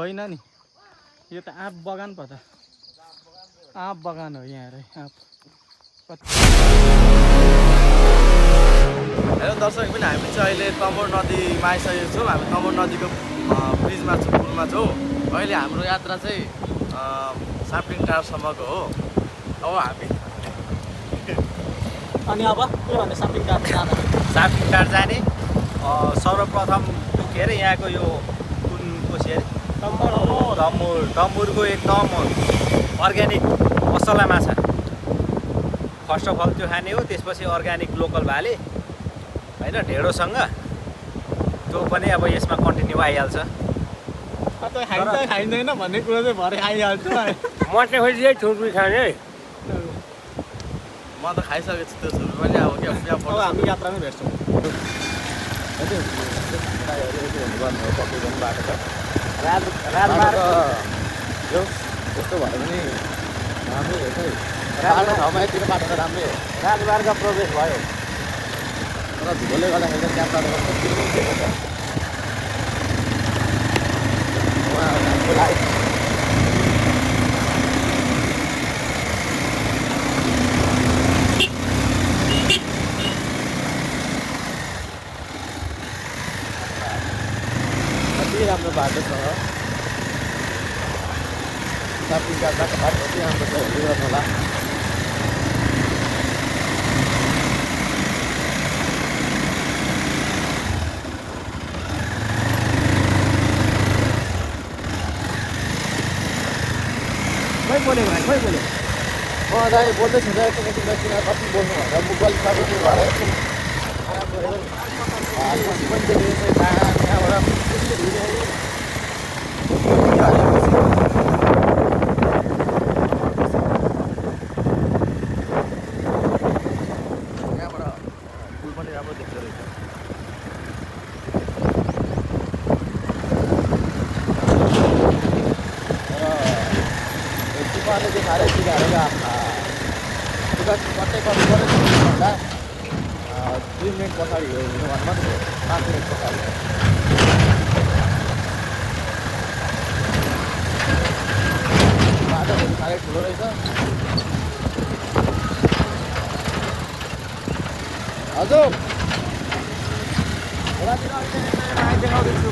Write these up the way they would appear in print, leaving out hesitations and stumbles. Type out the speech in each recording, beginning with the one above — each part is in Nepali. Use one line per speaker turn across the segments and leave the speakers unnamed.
होइन नि यो त आँप बगान पो त आँप बगान हो यहाँ रे आँप
हेलो दर्शक पनि हामी चाहिँ अहिले तमोर नदीमा आइसकेको छौँ हामी तमोर नदीको ब्रिजमा छौँ पुलमा छौँ अहिले हाम्रो यात्रा चाहिँ साप्टिङ टारसम्मको हो अब हामी
अनि अब के भन्ने साप्टिङ टार जाँदा
साप्टिङ टार जाने सर्वप्रथम के अरे यहाँको यो कुन कोसी अरे तमुरको एकदम अर्ग्यानिक मसला माछा फर्स्ट अफ अल त्यो खाने हो त्यसपछि अर्ग्यानिक लोकल भाले होइन ढेँडोसँग त्यो पनि अब यसमा कन्टिन्यू आइहाल्छ
खाइँदैन भन्ने कुरो चाहिँ भरे आइहाल्छ
म चाहिँ फेरि यही छुर्पी खाने
म त खाइसकेको छु त्यो छुर्पी पनि अब क्या
अब हामी यात्रामै भेट्छौँ
यस्तो भयो भने राम्रै हो खै राम्रो ठाउँमा यतिको बाटो त राम्रै हो
राजमार्ग प्रवेश भयो
तर धुलोले गर्दाखेरि चाहिँ यात्रा कति राम्रो बाटो छ साप्टिङ टारको बाटो कति राम्रो छ हेर्दै गर्नु होला
खोइ बोलेको भाइ खोइ बोल्यो
दाइ बोल्दैछु त एकचोटि किन कति बोल्नु भनेर मुख गल्ती सकेको भएर यहाँबाट पुल पनि राम्रो देख्दो रहेछ तुफानले देखाएर सिकाएर कतै गर्नु पऱ्यो भन्दा 2 मिनट पछाडि हो भन्नुभन्दा 5 मिनट पछाडि बाटो साह्रै ठुलो रहेछ हजुर खोलातिर देखाउँदैछु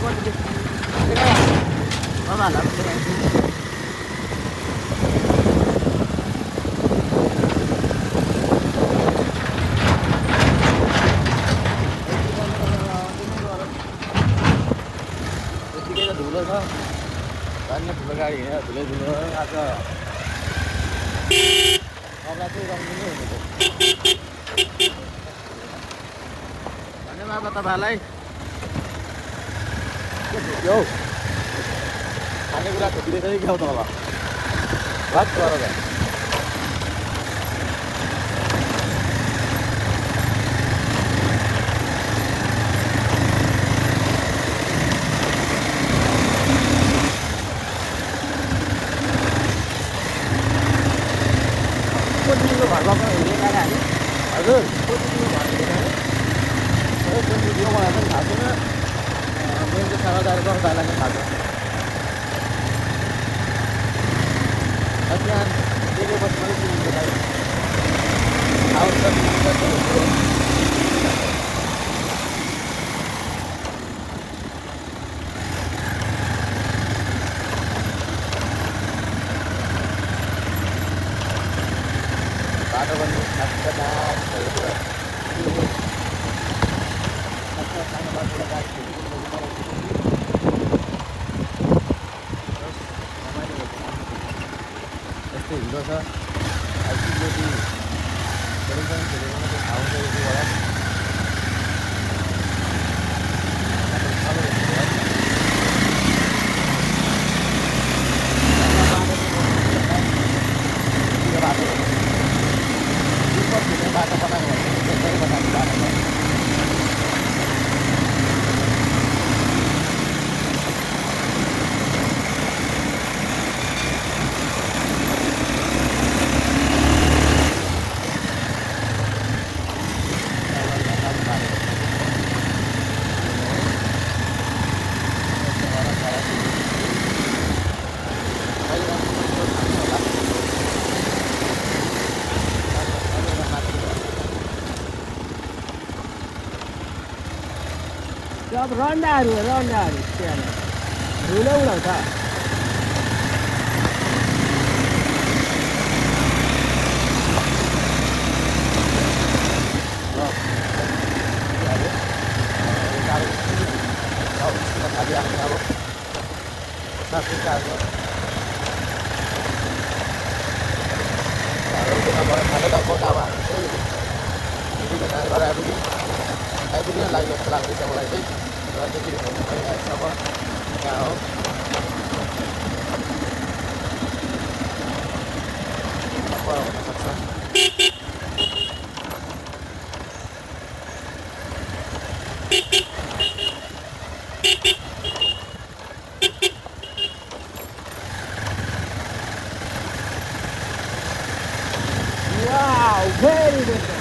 धुलो छ अन्य ठुलो गाडी हिँडेर धुलो आएको अबला चाहिँ रङ्गिनै हुनेछ धन्यवाद तपाईँलाई के धुप्यो हौ खानेकुरा धुपिँदैछ कि क्या हो त होला भात गरेर हजुर भिडियो बनाएर पनि थाहा छैन मेरो चाहिँ 7,000 रुपियाँ पनि थाहा छ त्यहाँ देखेपछि पनि चिनिन्छ भाइ बाटो पनि यस्तै हिँड्दो छ बाटो बनाएको
अब रन्डाहरू त्यहाँ रुलो उडाउँछ Wow, very different.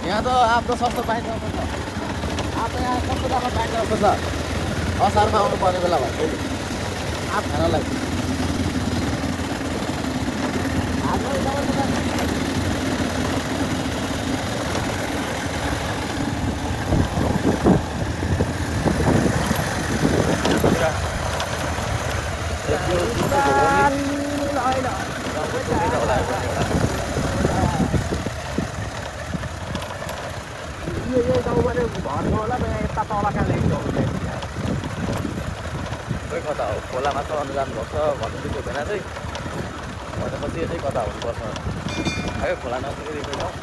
यहाँ त आफ्नो सस्तो पाइन्छ आफ्नो यहाँ सस्तो दाममा पाइन्छ छ असारमा आउनु पर्ने बेला भयो आँप खानलाई खोइ कता हो खोलामा त अनुदान भएको छ भन्नु दिएको हुँदैन चाहिँ भनेपछि चाहिँ कता हुनुपर्छ है खोला नपुगेको ठाउँ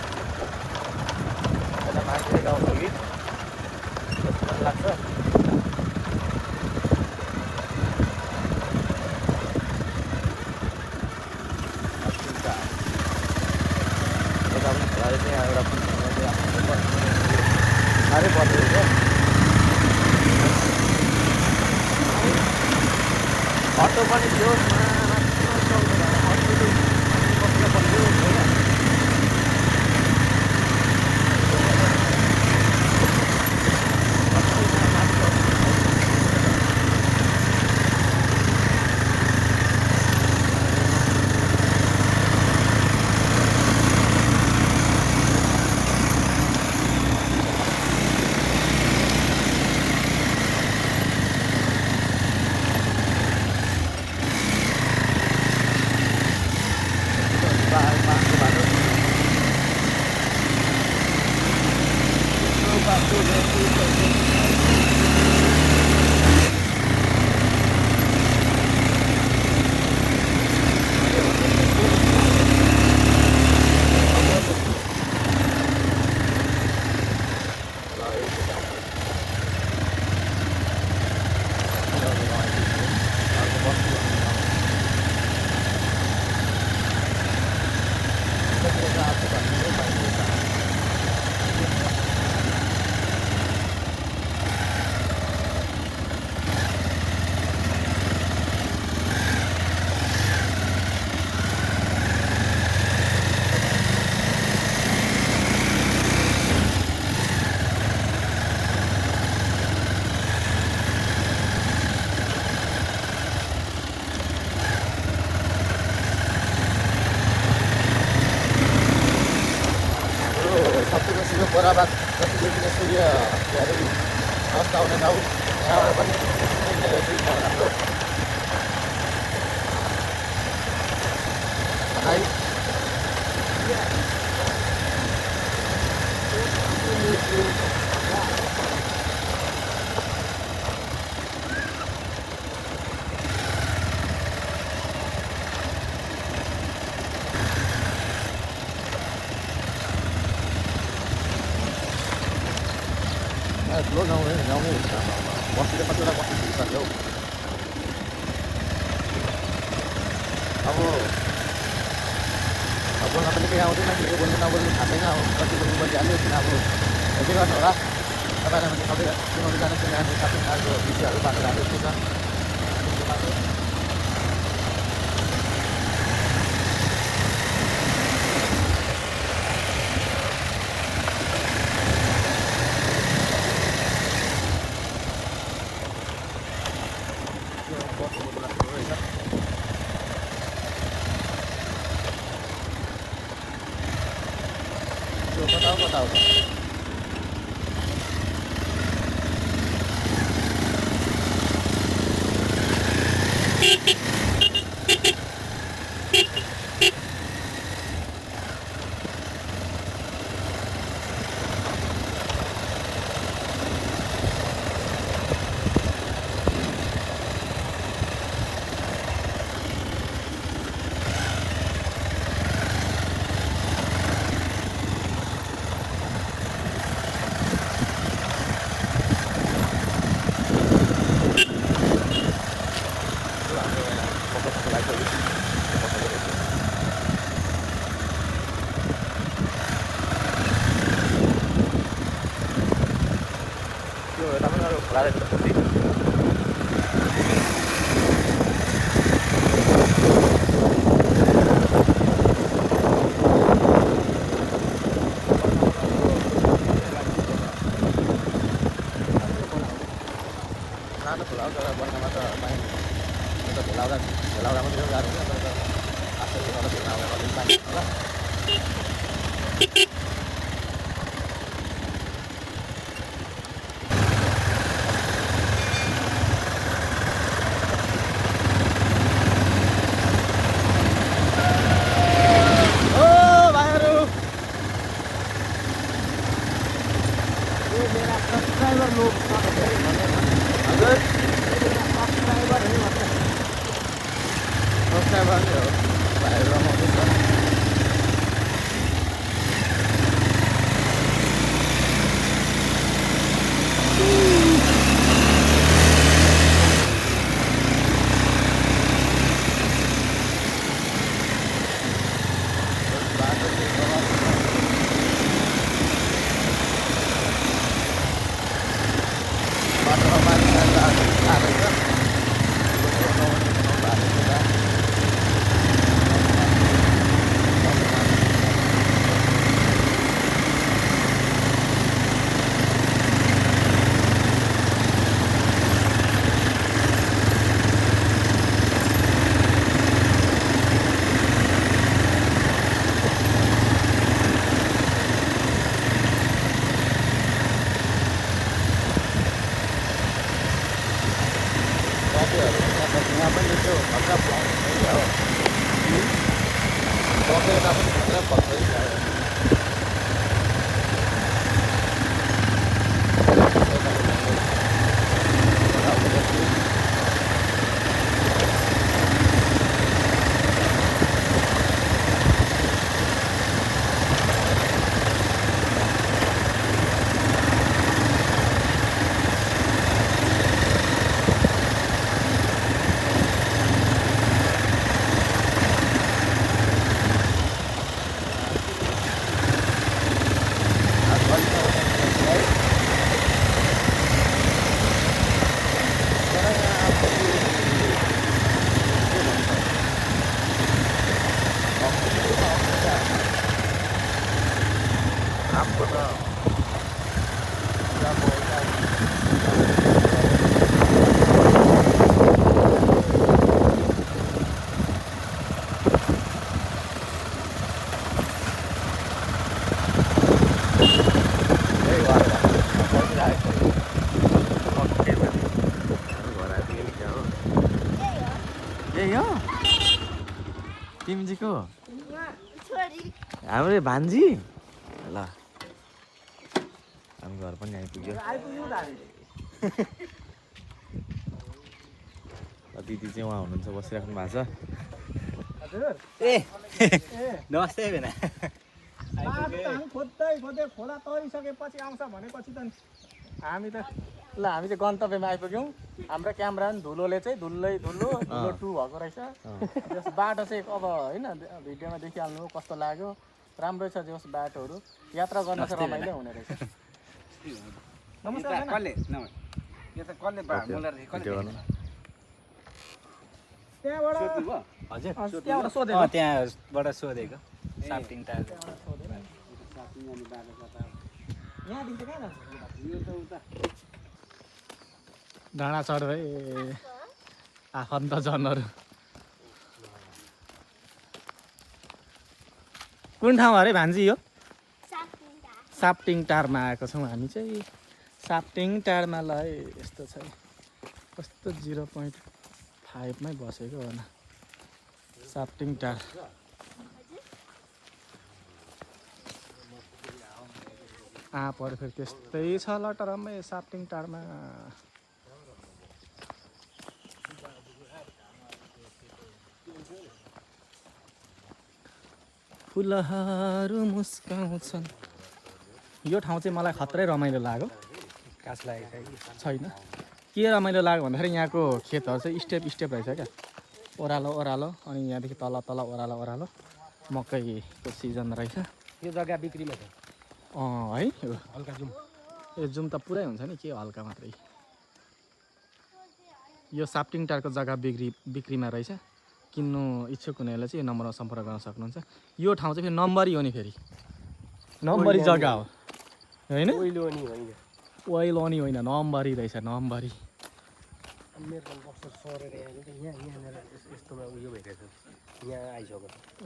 यता मान्छे गाउँ हो कि जस्तो मन लाग्छ यता पनि खोला चाहिँ एउटा साह्रै पर्दो रहेछ अटो पनि थियो ठुलो गाउँ गाउँमै बस्ती त कतिवटा बस्ती पुगिसक्यो हौ अब बोल्न पनि केही आउँदैन के बोल्नु नबोल्नु थाहा छैन अब कति बोल्नु बलिहाल्यो किन अब के गर्नु होला तपाईँलाई पनि सबै चिनाउनु जाने साथीहरूको विषयहरू बाटो राम्रो के छ बताऊ तिमीजीको हाम्रो भान्जी ल हामी घर पनि आइपुग्यो दिदी चाहिँ उहाँ हुनुहुन्छ बसिराख्नु भएको छ
ए
नमस्ते भेना
हामी खोज्दै खोज्दै खोला तरिसकेपछि आउँछ भनेपछि त हामी त ल हामी चाहिँ गन्तव्यमा आइपुग्यौँ हाम्रो क्यामेरा पनि धुलोले चाहिँ धुलो 2 भएको रहेछ त्यस बाटो चाहिँ अब होइन भिडियोमा देखिहाल्नु कस्तो लाग्यो राम्रै छ जस बाटोहरू यात्रा गर्न चाहिँ रमाइलो हुने रहेछ नमस्कार त्यहाँबाट सोधेको
त्यहाँबाट सोधेको साफ्टिङ टायर
यहाँदेखि चाहिँ कहाँ जान्छ डाँडा चढ है आफन्तजनहरू कुन ठाउँ अरे भान्जी यो साफ्टिङ टारमा आएको छौँ हामी चाहिँ साफ्टिङ टारमा ल है यस्तो छ कस्तो 0.5 मै बसेको हो न साफ्टिङ टार आँपहरू फेरि त्यस्तै छ लटरम्मै साफ्टिङ टारमा फुलहरू मुस्काउँछन् यो ठाउँ चाहिँ मलाई खत्रै रमाइलो लाग्यो
कास लागेको
छैन के रमाइलो लाग्यो भन्दाखेरि यहाँको खेतहरू चाहिँ स्टेप रहेछ क्या ओह्रालो ओह्रालो अनि यहाँदेखि तल तल ओह्रालो ओह्रालो मकैको सिजन रहेछ
यो जग्गा बिक्रीमा छ
है
हल्का जुम
यो जुम त पुरै हुन्छ नि के हल्का मात्रै यो साफ्टिङ टारको जग्गा बिक्रीमा रहेछ किन्नु इच्छुक हुनेहरूले चाहिँ यो नम्बरमा सम्पर्क गर्न सक्नुहुन्छ यो ठाउँ चाहिँ फेरि नम्बरी हो नि फेरि नम्बरी जग्गा हो होइन ओइलोनी होइन नम्बरी रहेछ नम्बरी
मेरो कस्तो सरेर यहाँ यस्तोमा उयो भइरहेछ यहाँ आइसक्यो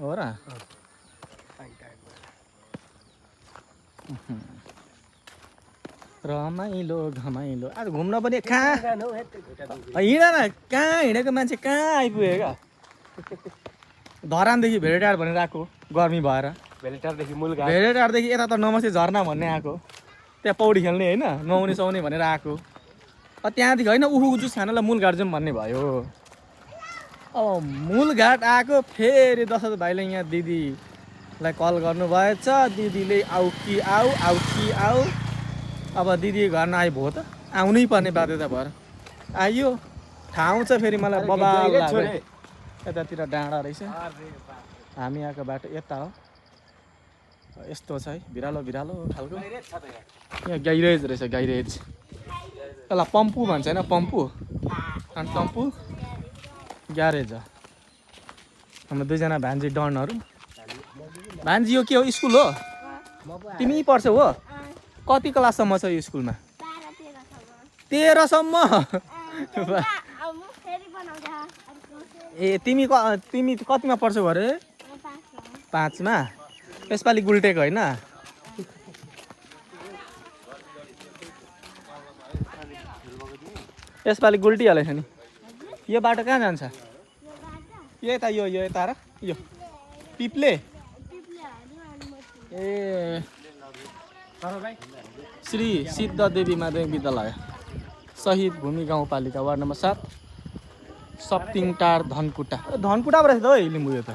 हो र रमाइलो घमाइलो आज घुम्न पनि कहाँ हिँड न कहाँ हिँडेको मान्छे कहाँ आइपुग्यो क्या धरानदेखि भेडेटार भनेर आएको गर्मी भएर भेडेटारदेखि यता त नमस्ते झरना भन्ने आएको त्यहाँ पौडी खेल्ने होइन नुहाउने सुहाउने भनेर आएको त्यहाँदेखि होइन उहु जुस खानलाई मूलघाट जाउँ भन्ने भयो अब मूलघाट आएको फेरि दशरथ भाइले यहाँ दिदीलाई कल गर्नुभएछ दिदीले आऊ कि आऊ अब दिदी घर नआइ भयो त आउनै पर्ने बाध्यता भएर आइयो ठाउँ चाहिँ फेरि मलाई बबाल लाग्यो यतातिर डाँडा रहेछ हामी आएको बाटो यता हो यस्तो छ है भिरालो खालको यहाँ ग्यारेज रहेछ ग्यारेज यसलाई पम्पू भन्छ होइन पम्पू अनि पम्पू ग्यारेज हो हाम्रो दुईजना भान्जी डनहरू भान्जी यो के हो स्कुल हो तिमी पढ्छौ हो कति क्लाससम्म छ यो स्कुलमा 13सम्म ए तिमी कतिमा पढ्छौ अरे 5मा यसपालि गुल्टेको होइन यसपालि गुल्टिहालेछ नि यो बाटो कहाँ जान्छ यता यो यता र यो पिप्ले ए श्री सिद्धदेवी माध्यमिक विद्यालय शहीद भूमि गाउँपालिका वार्ड नम्बर 7 सप्तिङ टार धनकुटा धनकुटाबाट रहेछ त है लिम्बू यो त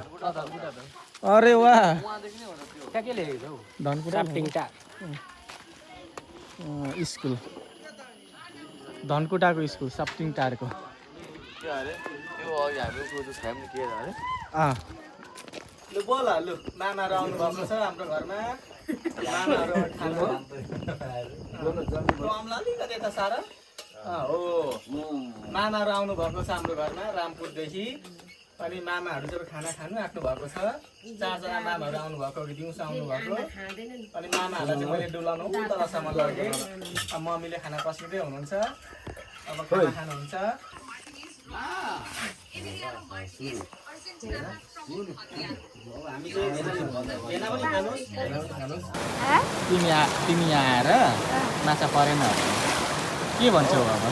अरे वाह धनकुटा स्कुल धनकुटाको स्कुल सप्तिङ टारको लु बोल लु मामाहरू आउनु भएको छ हाम्रो घरमा मामाहरू अलिकति यता सारा हो मामाहरू आउनु भएको छ हाम्रो घरमा रामपुरदेखि अनि मामाहरू चाहिँ खाना खानु आँट्नु भएको छ 4 जना मामाहरू आउनु भएको कि दिउँसो आउनु भएको अनि मामाहरूलाई चाहिँ मैले डुलाउनु तलसम्म लगेँ अब मम्मीले खाना पस्किँदै हुनुहुन्छ अब खाना खानुहुन्छ तिमी आएर माछा परेन के भन्छौ अब